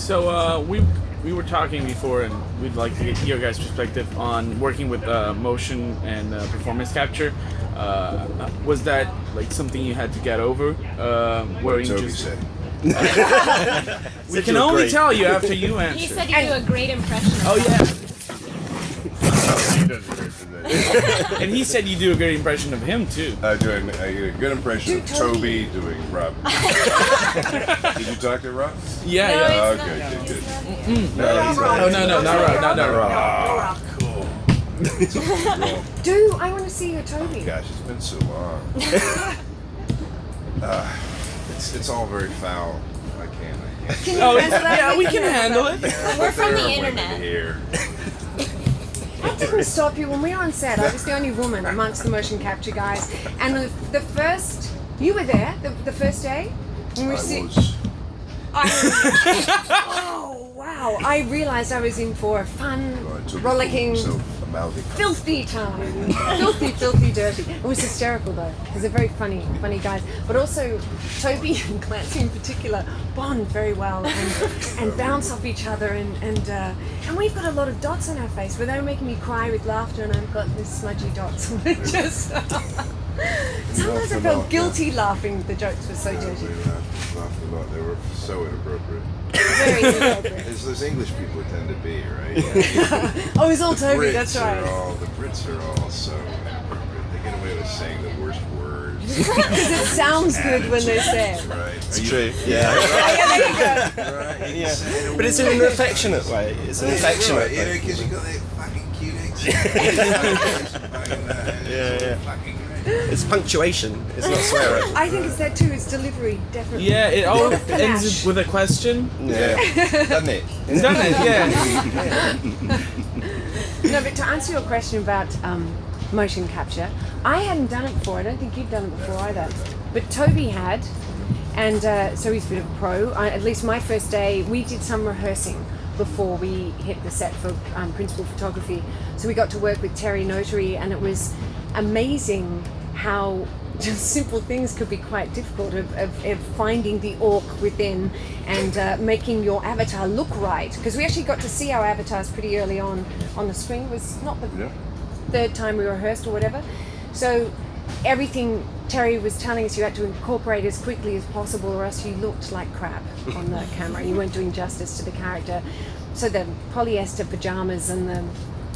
So we were talking before, and we'd like to get your guys' perspective on working with motion and performance capture. Was that like something you had to get over? What did Toby say? We can only tell you after you answer. He said you do a great impression of Oh yeah. He does a great impression. And he said you do a great impression of him too. I get a good impression of Toby doing Rob. Did you talk to Rob? Yeah, No, yeah. it's Okay, not. good. It's not. No, he's not. Oh no, not Rob, not Rob. Ah, cool. Do I want to see your Toby? Gosh, it's been so long. It's all very foul. I can't. Can you Oh handle that? yeah, we can handle it. We're from There the are women internet. here. That didn't stop you when we were on set. I was the only woman amongst the motion capture guys, and the first you were there the first day when we was. Oh wow! I realized I was in for a fun, rollicking, filthy time. filthy, dirty. It was hysterical though, because they're very funny guys. But also, Toby and Clancy in particular bond very well and bounce off each other. And we've got a lot of dots on our face where they're making me cry with laughter, and I've got these smudgy dots. Just sometimes I felt guilty laughing. The jokes were so dirty. We laughed a lot. They were so inappropriate. Very inappropriate. As those English people tend to be, right? Oh, it's all Toby. That's right. The Brits are all so inappropriate. They get away with saying the worst words. Because it sounds good when they say it. Right. It's true. Yeah. There you go. Right. Yeah. But it's in an affectionate way. It's an affectionate You know, way. because you got that fucking cute accent. Yeah. Fucking great. It's punctuation. It's not swearing. I think it's that too. It's delivery, definitely. Yeah, it all Panache. ends with a question. Yeah. Doesn't it? Done it, yeah. No, but to answer your question about motion capture, I hadn't done it before. I don't think you've done it before either. But Toby had, and so he's a bit of a pro. At least my first day, we did some rehearsing before we hit the set for principal photography. So we got to work with Terry Notary, and it was amazing how just simple things could be quite difficult of finding the orc within and making your avatar look right, because we actually got to see our avatars pretty early on the screen. It was not the third time we rehearsed or whatever, so everything Terry was telling us you had to incorporate as quickly as possible, or else you looked like crap on the camera. You weren't doing justice to the character. So the polyester pajamas and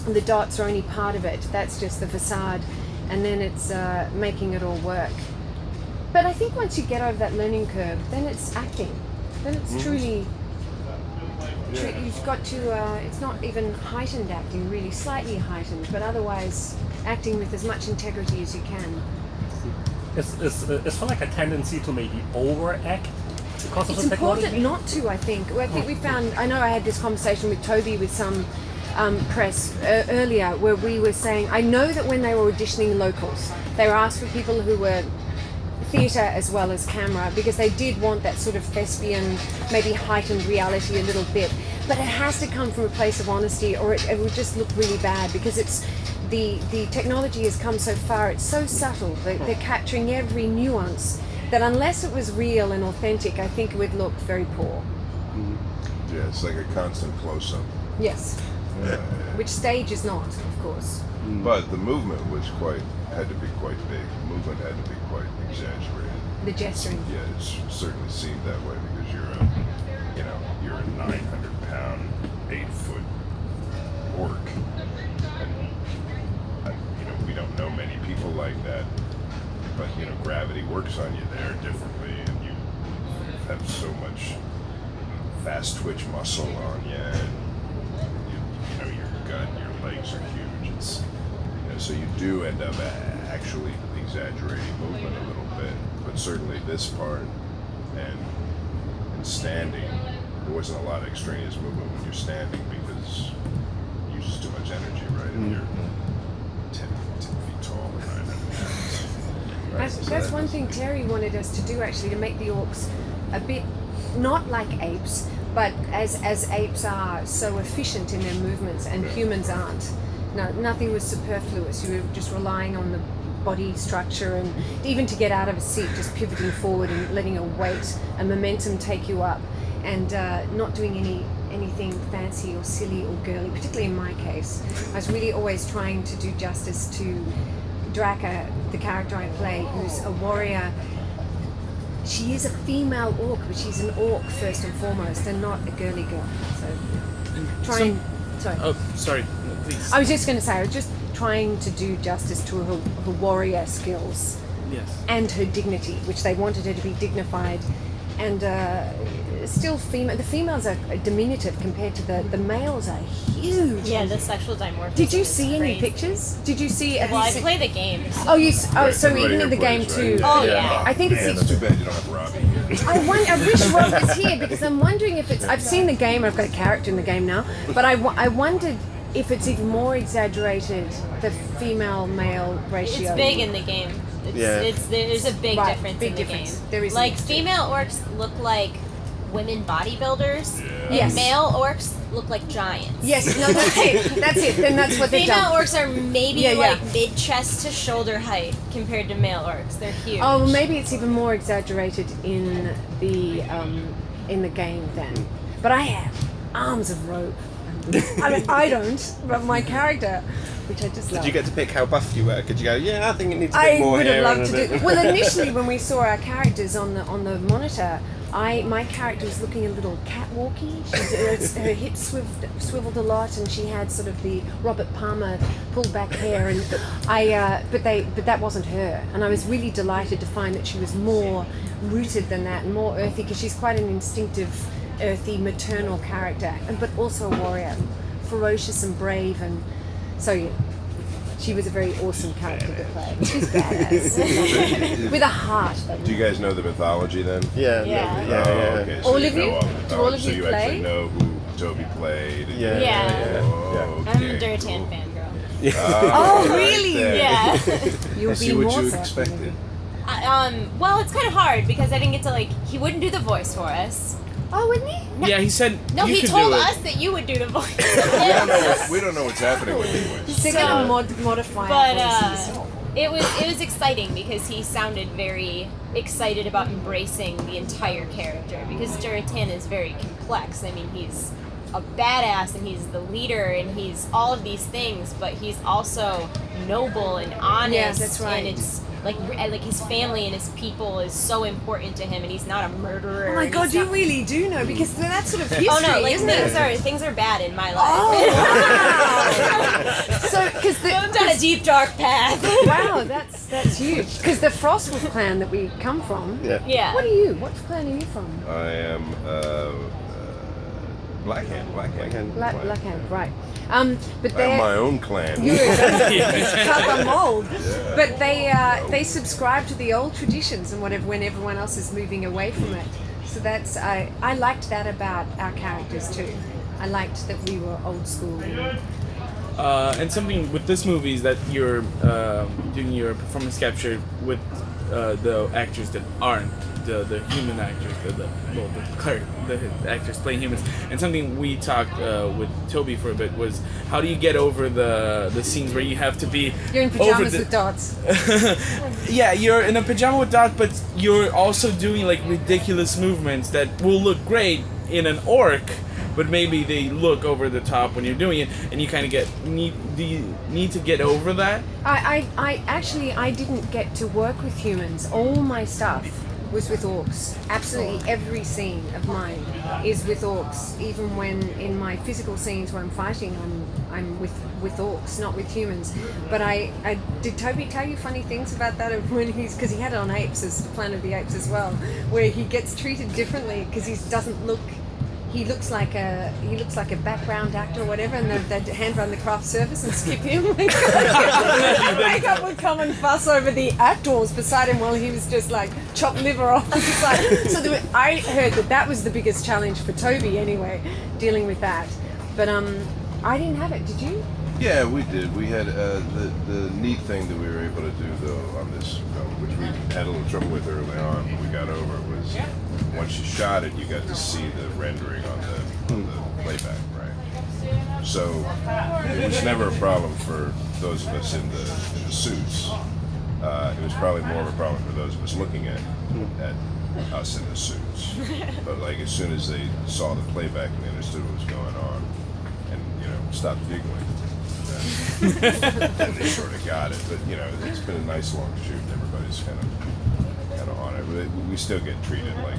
the dots are only part of it. That's just the facade, and then it's making it all work. But I think once you get over that learning curve, then it's acting. Then it's truly, you've got to, it's not even heightened acting, really, slightly heightened, but otherwise acting with as much integrity as you can. It's for like a tendency to maybe overact because of It's the technology? important not to, I think. Well, I think we found, I know I had this conversation with Toby with some press earlier, where we were saying, I know that when they were auditioning locals, they were asked for people who were theatre as well as camera, because they did want that sort of thespian, maybe heightened reality a little bit. But it has to come from a place of honesty, or it would just look really bad, because it's the technology has come so far, it's so subtle, they're capturing every nuance, that unless it was real and authentic, I think it would look very poor. Yeah, it's like a constant close-up. Yes. Which stage is not, of course. But the movement had to be quite big. The movement had to be quite exaggerated. The gesturing. Yeah, it certainly seemed that way, because you're a 900-pound, 8-foot orc, and we don't know many people like that. But gravity works on you there differently, and you have so much fast twitch muscle on you, and your gut, your legs are huge. It's so you do end up actually exaggerating movement a little bit. But certainly this part and standing, there wasn't a lot of extraneous movement when you're standing, because it uses too much energy, right? And you're 10 feet tall and 900 pounds. Right? That's one thing Terry wanted us to do, actually, to make the orcs a bit not like apes, but as apes are so efficient in their movements, and humans aren't. No, nothing was superfluous. You were just relying on the body structure, and even to get out of a seat, just pivoting forward and letting a weight and momentum take you up. and not doing anything fancy or silly or girly, particularly in my case. I was really always trying to do justice to Draka, the character I play, who's a warrior. She is a female orc, but she's an orc first and foremost, and not a girly girl. So, sorry. Oh, sorry. Please. I was just going to say, I was just trying to do justice to her warrior skills. Yes. And her dignity, which they wanted her to be dignified, and still female. The females are diminutive compared to the males are huge. Yeah, the sexual dimorphism. Did you is see any crazy. pictures? Did you see? Well, I play the games. Oh, Right, so everybody even in the here game plays, too. right? Oh, yeah. I think Man, it's. it's too bad you don't have Robbie here. I wish Rob was here because I'm wondering if it's. I've seen the game. I've got a character in the game now, but I wondered if it's even more exaggerated, the female-male ratio. It's big in the game. There's a big Right, difference big in the difference. game. There is a like mix. female orcs look like women bodybuilders. Yeah. Yes. And male orcs look like giants. Yes, no, that's it. That's it. Then that's what they've Female done. orcs are maybe Yeah, yeah. like mid-chest to shoulder height compared to male orcs. They're huge. Oh, well, maybe it's even more exaggerated in the game then. But I have arms of rope. I mean, I don't, but my character, which I just love. Did you get to pick how buff you were? Could you go, yeah, I think it needs a I bit more would here have and loved a to bit. do. Well, initially when we saw our characters on the monitor, my character was looking a little catwalky. Her hips swiveled a lot, and she had sort of the Robert Palmer pulled back hair. And but that wasn't her. And I was really delighted to find that she was more rooted than that and more earthy, because she's quite an instinctive, earthy, maternal character, but also a warrior, ferocious and brave, and so yeah. She was a very awesome character to play. She's badass. With a heart. Do you guys know the mythology then? Yeah, Yeah. yeah, Oh, yeah. okay. So All you of know you? all the Do mythology, all of so you you play? actually know who Toby played. And Yeah. Yeah. Oh, I'm a okay, Durotan cool. fangirl. Oh, right really? there. Yeah. You'll I be see what more you so. expected. Well, it's kind of hard because I didn't get to he wouldn't do the voice for us. Oh, wouldn't he? Yeah, he said No, you he could told do it. us that you would do the voice. We don't know what's happening with the voice. They're going to modify But our voices. it was exciting because he sounded very excited about embracing the entire character, because Durotan is very complex. I mean, he's a badass and he's the leader and he's all of these things, but he's also noble and honest. Yeah, that's right. And it's like his family and his people is so important to him, and he's not a murderer. Oh my and God, he's you not- really do know, because that's sort of history, Oh no, isn't it? things are bad in my life. Oh, wow. So, because I'm down a deep dark path. wow, that's huge. Because the Frostwolf clan that we come from. Yeah. Yeah. What are you? What clan are you from? I am Blackhand. Blackhand, right? But I have they're my own clan. you cut the mold. But they subscribe to the old traditions and whatever when everyone else is moving away from it. So that's I liked that about our characters too. I liked that we were old school. And something with this movie is that you're doing your performance capture with the actors that aren't the human actors, the actors playing humans. And something we talked with Toby for a bit was, how do you get over the scenes where you have to be You're in over pajamas the- with dots. Yeah, you're in a pajama with dots, but you're also doing like ridiculous movements that will look great in an orc, but maybe they look over the top when you're doing it, and you kind of need to get over that. I didn't get to work with humans. All my stuff was with orcs. Absolutely every scene of mine is with orcs. Even when in my physical scenes where I'm fighting, I'm with orcs, not with humans. But I did Toby tell you funny things about that of when because he had it on apes as Planet of the Apes as well, where he gets treated differently because he doesn't look. He looks like a background actor or whatever, and they'd hand run the craft service and skip him. Makeup would come and fuss over the actors beside him while he was just like chop liver off the side. So I heard that was the biggest challenge for Toby anyway, dealing with that. But I didn't have it. Did you? Yeah, we did. We had the neat thing that we were able to do though on this film, which we had a little trouble with early on, but we got over it, was once you shot it, you got to see the rendering on the playback, right? So it was never a problem for those of us in the suits. It was probably more of a problem for those of us looking at us in the suits. But like as soon as they saw the playback and they understood what was going on, and stopped giggling, then they sort of got it. But it's been a nice long shoot. And everybody's kind of on it. We still get treated like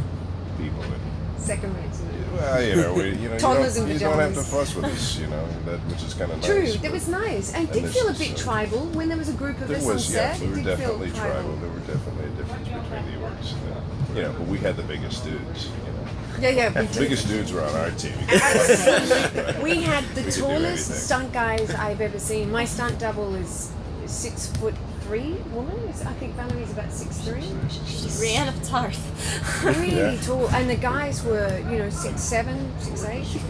people. And, Second rates. well, Toddlers in you don't have to pajamas. fuss with us, which is kind of nice. True, but- that was nice. And it did this feel a is, bit tribal when there was a group of There us on was, set. we It were did definitely feel tribal. There were definitely a difference between the orcs. And but we had the biggest dudes. Yeah, we The did. biggest dudes were on our team. We had the We could do tallest anything. stunt guys I've ever seen. My stunt double is 6'3" woman. I think Valerie's about 6'3". Brienne of Tarth. Really Yeah. tall, and the guys were 6'7", 6'8".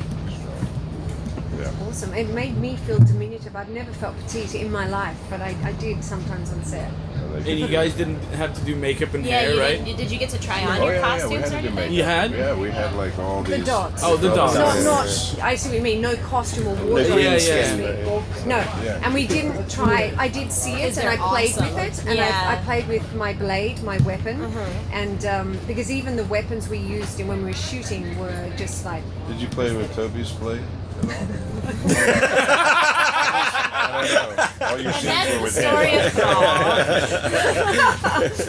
Yeah. Awesome. It made me feel diminutive. I've never felt petite in my life, but I did sometimes on set. And you guys didn't have to do makeup and Yeah, hair, you right? did you get to try on Oh, your yeah, costumes we had or to do anything? makeup. You had? Yeah, we had like all The these. dots. Oh, the dots. Not. I see what you mean. No costume or wardrobe. Yeah, excuse yeah. me. No, Yeah. and we didn't try. I did see it, Because and I they're played awesome. with it, and Yeah. I played with my blade, my weapon, and because even the weapons we used when we were shooting were just like. Did you play with Toby's blade? I don't know. All your And scenes that's were the with story him. of Thrall.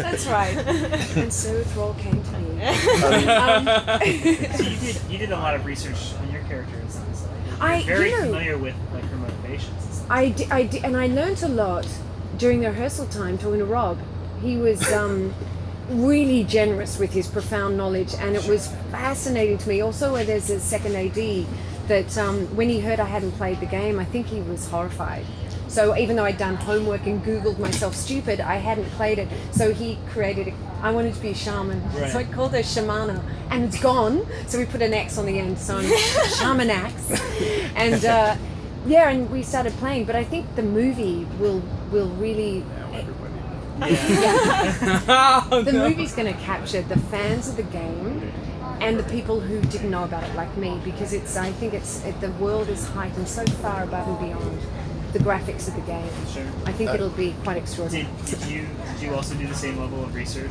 That's right. And so Thrall came to me. So you did a lot of research on your character, it sounds like. I- You're very you know- familiar with like her motivations and stuff. I did, and I learned a lot during the rehearsal time talking to Rob. He was really generous with his profound knowledge, and it was fascinating to me. Also, there's a second AD that when he heard I hadn't played the game, I think he was horrified. So even though I'd done homework and Googled myself stupid, I hadn't played it. So he created I wanted to be a shaman. Right. So I called her Shamana, and it's gone. So we put an X on the end, so I'm Shaman Axe. And yeah, and we started playing. But I think the movie will really. The movie's going to capture the fans of the game and the people who didn't know about it, like me, because I think the world is heightened so far above and beyond the graphics of the game. Sure. I think it'll be quite extraordinary. Did you also do the same level of research?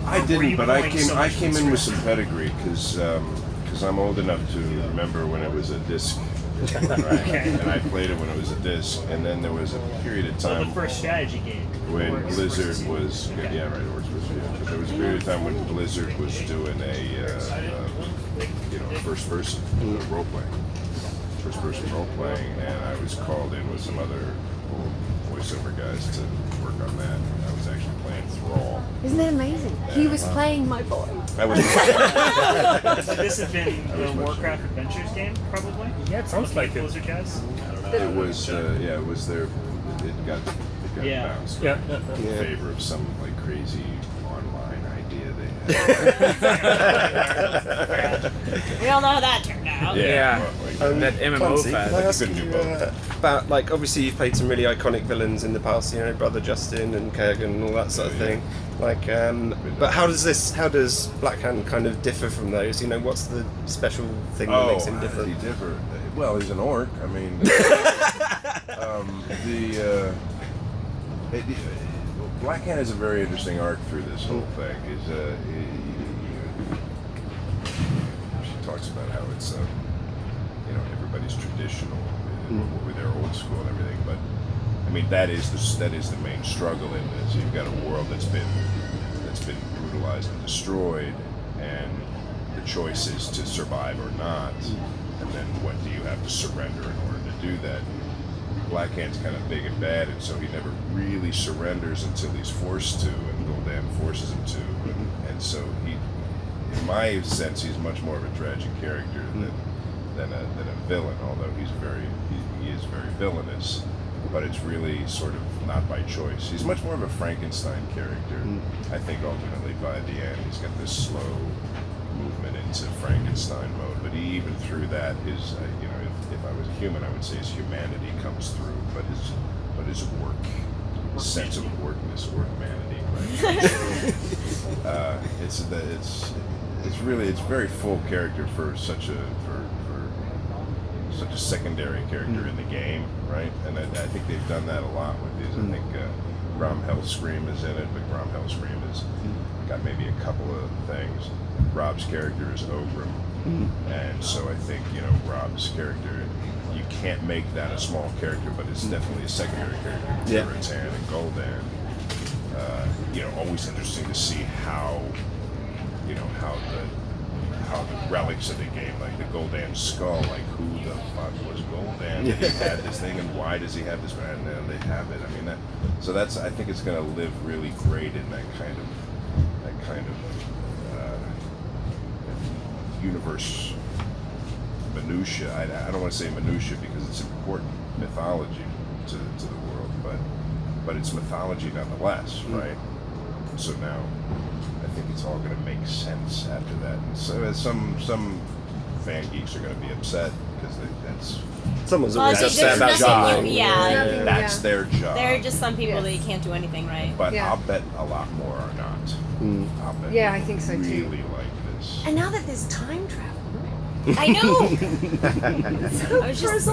I or were didn't, you but I pulling so came much from in with script? some pedigree because I'm old enough to remember when it was a disc, right? And I played it when it was a disc, and then there was a period of So the time first strategy game. when Works Blizzard versus- was okay. yeah, right, it works with you. But there was a period of time when Blizzard was doing a first person role playing, and I was called in with some other old voiceover guys to work on that. I was actually playing Thrall. Isn't that amazing? He was playing my boy. I was So this has been That the was much- Warcraft Adventures game, probably? Yeah, it sounds like it. Blizzard guys? it was it was their it got Yeah. bounced Yeah. in favor of some like crazy online idea they had. We all know how that turned out. Yeah. well, like, That MMO Clancy, can I fad. ask couldn't do you both. about, like, obviously you've played some really iconic villains in the past, Brother Justin and Kurgan and all that sort of Yeah. thing. Like, but how does Black Hand kind of differ from those? What's the special thing that makes him how did different? he differ? Well, he's an orc. I mean, Black Hand has a very interesting arc through this whole thing. She talks about how it's everybody's traditional with their old school and everything, but I mean that is the main struggle in this. You've got a world that's been brutalized and destroyed, and the choice is to survive or not, and then what do you have to surrender in order to do that? Black Hand's kind of big and bad, and so he never really surrenders until he's forced to, and Gul'dan forces him to, and so he, in my sense, he's much more of a tragic character than a villain, although he is very villainous, but it's really sort of not by choice. He's much more of a Frankenstein character. I think ultimately by the end he's got this slow movement into Frankenstein mode, but even through that is, if I was a human, I would say his humanity comes through, but his work, his sense of workness or humanity, right? It's very full character for such a secondary character in the game, right? And I think they've done that a lot with these. I think Grom Hellscream is in it, but Grom Hellscream is got maybe a couple of things. Rob's character is Ogrim, and so I think Rob's character, you can't make that a small character, but it's definitely a secondary character. Yeah. Durotan and Gul'dan. Always interesting to see how the relics of the game, like the Gul'dan skull, like who the fuck was Gul'dan? He had this thing, and why does he have this? And now they have it. I mean, I think it's going to live really great in that kind of universe minutia. I don't want to say minutia because it's important mythology to the world, but it's mythology nonetheless, right? So now I think it's all going to make sense after that. And so some fan geeks are going to be upset because that's Someone's Well, always see, upset there's about nothing job. new- yeah. Nothing- that's their job. There are just some people that can't do anything right. But Yeah. I'll bet a lot more are not. I'll bet Yeah, I people think so, too. really like this. And now that there's time travel, I know. so I was just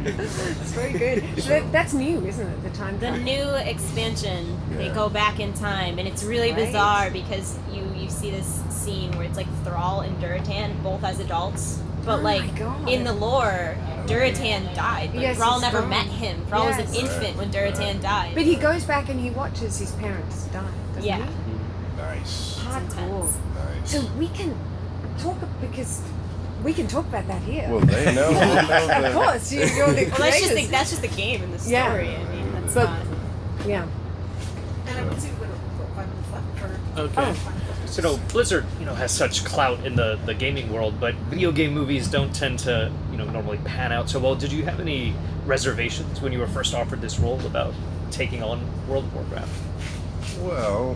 it's very good. So that's new, isn't it? The time the travel. new expansion. They Yeah. go back in time, and it's really Right. bizarre because you see this scene where it's like Thrall and Durotan both as adults, but Oh like my God. in the lore, Durotan died. Like, Yes, Thrall he's never gone. met him. Thrall was Yes. an infant when Durotan died. But he goes back and he watches his parents die, doesn't Yeah. he? Nice. Hardcore. intense. Nice. So we can talk because we can talk about that here. Well, they know. Of course, you're the Well, that's just creators. that's just the game and the story. Yeah. I mean, that's But- not. Yeah. And I would say we've got 5 minutes left for Okay. So Blizzard, has such clout in the gaming world, but video game movies don't tend to, normally pan out so well. Did you have any reservations when you were first offered this role about taking on World of Warcraft? Well,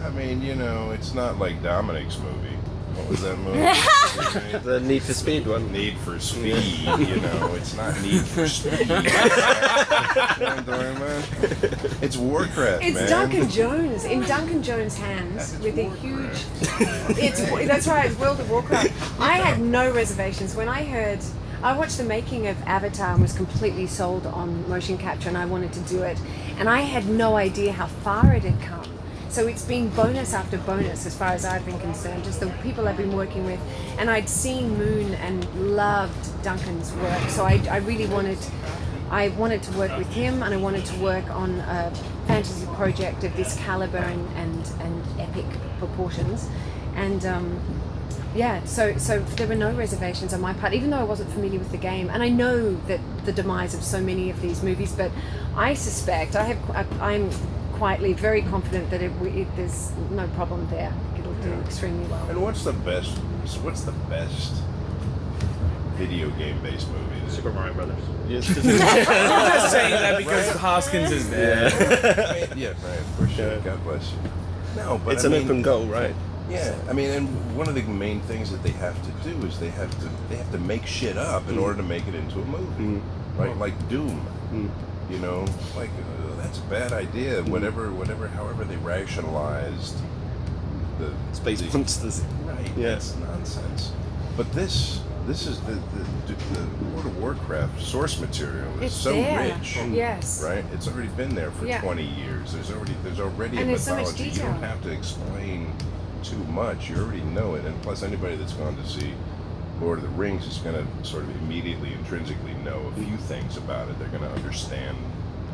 I mean, it's not like Dominic's movie. What was that movie? The Need for Speed one. Need for Speed, it's not Need for Speed. You know what I'm talking about? It's Warcraft, It's man. Duncan Jones in Duncan Jones' hands with a huge. That's right. It's World of Warcraft. I had no reservations when I heard. I watched the making of Avatar and was completely sold on motion capture, and I wanted to do it. And I had no idea how far it had come. So it's been bonus after bonus as far as I've been concerned, just the people I've been working with. And I'd seen Moon and loved Duncan's work. So I really wanted to work with him, and I wanted to work on a fantasy project of this caliber and epic proportions. And so there were no reservations on my part, even though I wasn't familiar with the game. And I know that the demise of so many of these movies, but I suspect, I'm quietly very confident that there's no problem there. It'll do extremely well. And what's the best video game based movie? Super Mario Brothers. I'm just saying that because Hoskins is there. Yeah, right, for sure. God bless you. No, but It's I an mean, open goal, right? Yeah, I mean, and one of the main things that they have to do is they have to make shit up in order to make it into a movie, right? Like Doom, like that's a bad idea. However they rationalized the Space monsters. right? Yeah. It's nonsense. But this is the World of Warcraft source material is It's so there. rich. Yes. Right? It's already been there for Yeah. 20 years. There's already And a there's so much mythology. You detail. don't have to explain too much. You already know it. And plus, anybody that's gone to see Lord of the Rings is going to sort of immediately, intrinsically know a few things about it. They're going to understand.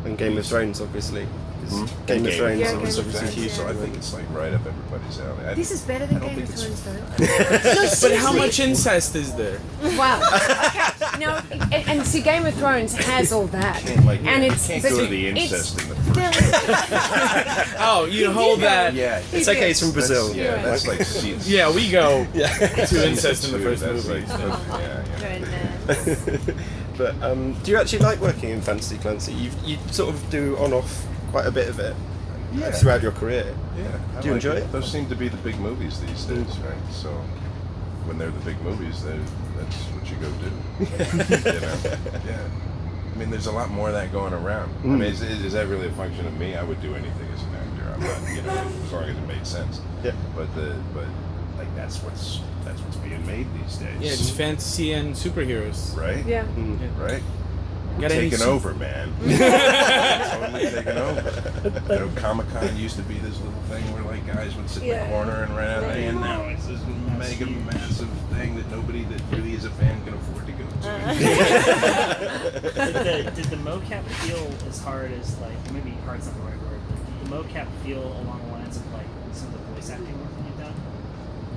And Game of Thrones, obviously. 'Cause Hmm? Game of Thrones Yeah, is Game of obviously Thrones, huge. So I think it's like right up everybody's alley. This is better than I don't Game of think it's- Thrones, though. No, But seriously. how much incest is there? Wow. Okay. No, and see, Game of Thrones has all that, and you it's can't but go to the it's- incest in the first. Oh, you hold that. Yeah, It's okay, it's from Brazil. That's like season. Yeah, we go Yeah. to incest in the first That's movie. like, yeah. Goodness. But do you actually like working in fantasy, Clancy? You sort of do on-off quite a bit of it Yeah. throughout your career. Yeah. I Do you like enjoy it? Those seem to be the big movies these days, right? So when they're the big movies, that's what you go do. Yeah. I mean, there's a lot more of that going around. I mean, is that really a function of me? I would do anything as an actor. I'm not, as long as it made sense. Yeah. But like that's what's being made these days. Yeah, it's fantasy and superheroes. Right. Yeah. Right. Got any taken soup? over, man. Totally taken over. You know, Comic-Con used to be this little thing where like guys would sit in the corner and rent out, and now it's this mega massive thing that nobody that really is a fan can afford to go to. Did the mocap feel as hard as, like, maybe hard's not the right word, but did the mocap feel along the lines of like some of the voice acting work that you've done?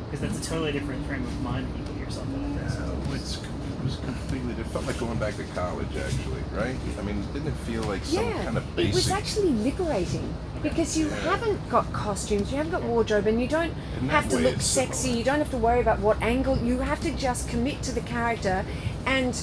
Because that's a totally different frame of mind that you put yourself in. It was completely. It felt like going back to college, actually, right? I mean, didn't it feel like some kind of basic? It was actually liberating because you haven't got costumes, you haven't got wardrobe, and you don't have to look sexy. You don't have to worry about what angle. You have to just commit to the character. And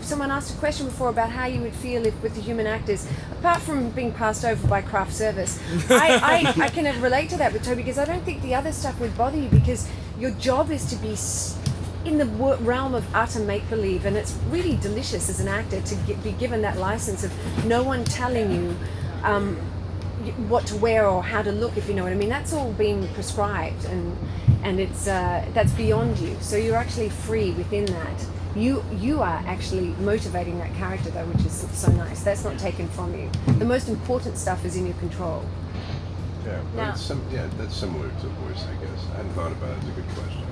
someone asked a question before about how you would feel if with the human actors, apart from being passed over by craft service. I can relate to that with Toby because I don't think the other stuff would bother you because your job is to be in the realm of utter make-believe, and it's really delicious as an actor to be given that license of no one telling you what to wear or how to look, if you know what I mean. That's all been prescribed, and it's that's beyond you. So you're actually free within that. You are actually motivating that character though, which is so nice. That's not taken from you. The most important stuff is in your control. Yeah, well, that's similar to voice, I guess. I hadn't thought about it. It's a good question.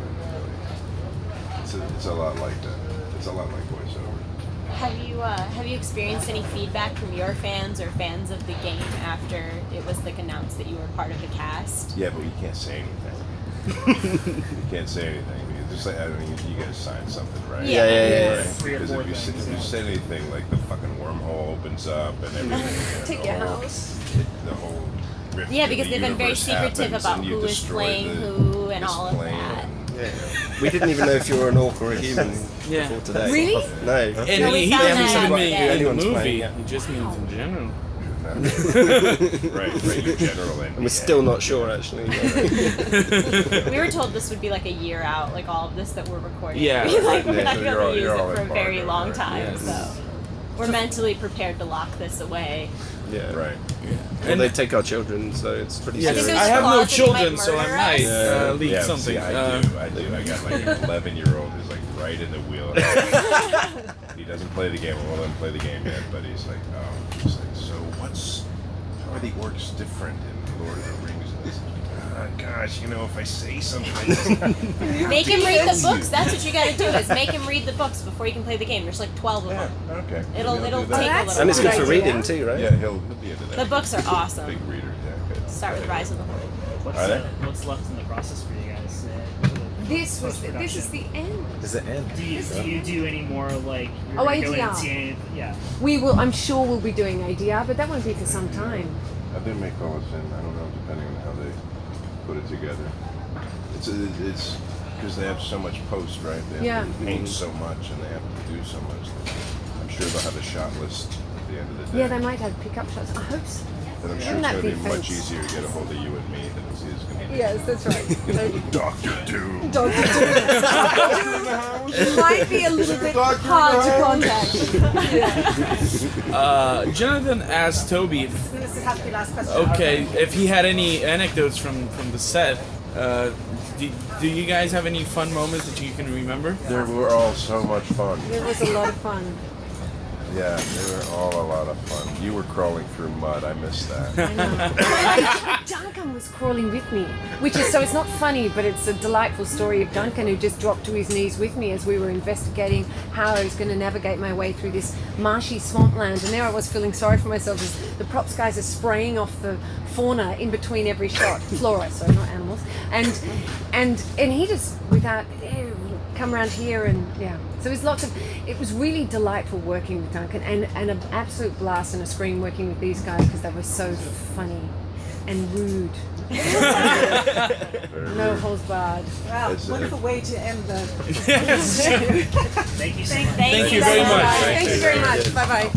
It's a lot like that. It's a lot like voiceover. Have you experienced any feedback from your fans or fans of the game after it was like announced that you were part of the cast? Yeah, but you can't say anything. You can't say anything. Just like, I mean, you guys signed something, right? Yeah. Right? Because if you say anything, like the fucking wormhole opens up and everything. Take your house. The whole rift Yeah, in because the they've been very universe secretive happens about and you who is destroy playing who and this all of plane that. and- We didn't even know if you were an orc or a human Yeah. before today. Really? No. And No, we he found doesn't that even out mean today. in the Anyone's movie. playing, yeah. He just means in general. right, in general. And we're still not sure, actually. We were told this would be like a year out, like all of this that we're recording. Yeah. Like we're Yeah, not so going to use you're all it for a in very embargo, long right? time, Yes. so we're mentally prepared to lock this away. Yeah. Right. Well, they take our children, so it's pretty Yes, think serious. there's I have no clause that you might children, so I murder might us. leak Yeah, something. See, I do. I got like an 11-year-old who's like right in the wheel. He doesn't play the game. I won't let him play the game yet, but he's like, so how are the orcs different in Lord of the Rings? And it's like, gosh, if I say something, Make him read the books. That's what you got to do is make him read the books before you can play the game. There's like 12 of them. okay. It'll Maybe I'll take do that. a little And it's good while. for reading too, right? Yeah, he'll be into that. The books are awesome. Big reader, yeah. Good. Start with Rise of the Horde. Are they? What's left in the process for you guys? This is the end. Does it end? Do you do any more like? You're Oh, gonna go in and ADR. see any- Yeah. We will. I'm sure we'll be doing ADR, but that won't be for some time. I did make all this in. I don't know, depending on how they put it together. It's because they have so much post, right? They have to paint so much and they have to do so much. I'm sure they'll have a shot list at the end of the day. Yeah, they might have pickup shots. I hope so. But I'm sure Wouldn't it's that going to be be much fancy? easier to get a hold of you and me than it is going to be. Yes, that's right. Doctor Doom. Doctor Doom. Might be a little bit hard to contact. Jonathan asked Toby if, This has to be last question. okay, if he had any anecdotes from the set. Do you guys have any fun moments that you can remember? They were all so much fun. It was a lot of fun. Yeah, they were all a lot of fun. You were crawling through mud. I missed that. Duncan was crawling with me, which is, so it's not funny, but it's a delightful story of Duncan who just dropped to his knees with me as we were investigating how I was going to navigate my way through this marshy swampland. And there I was feeling sorry for myself as the props guys are spraying off the fauna in between every shot, flora, so not animals. And he just, without, come around here and so it was really delightful working with Duncan and an absolute blast and a scream working with these guys because they were so funny and rude. No holds barred. Wow, It's, wonderful way to end the. Thank you so much. Thank you very much. Thank you very much. Bye bye.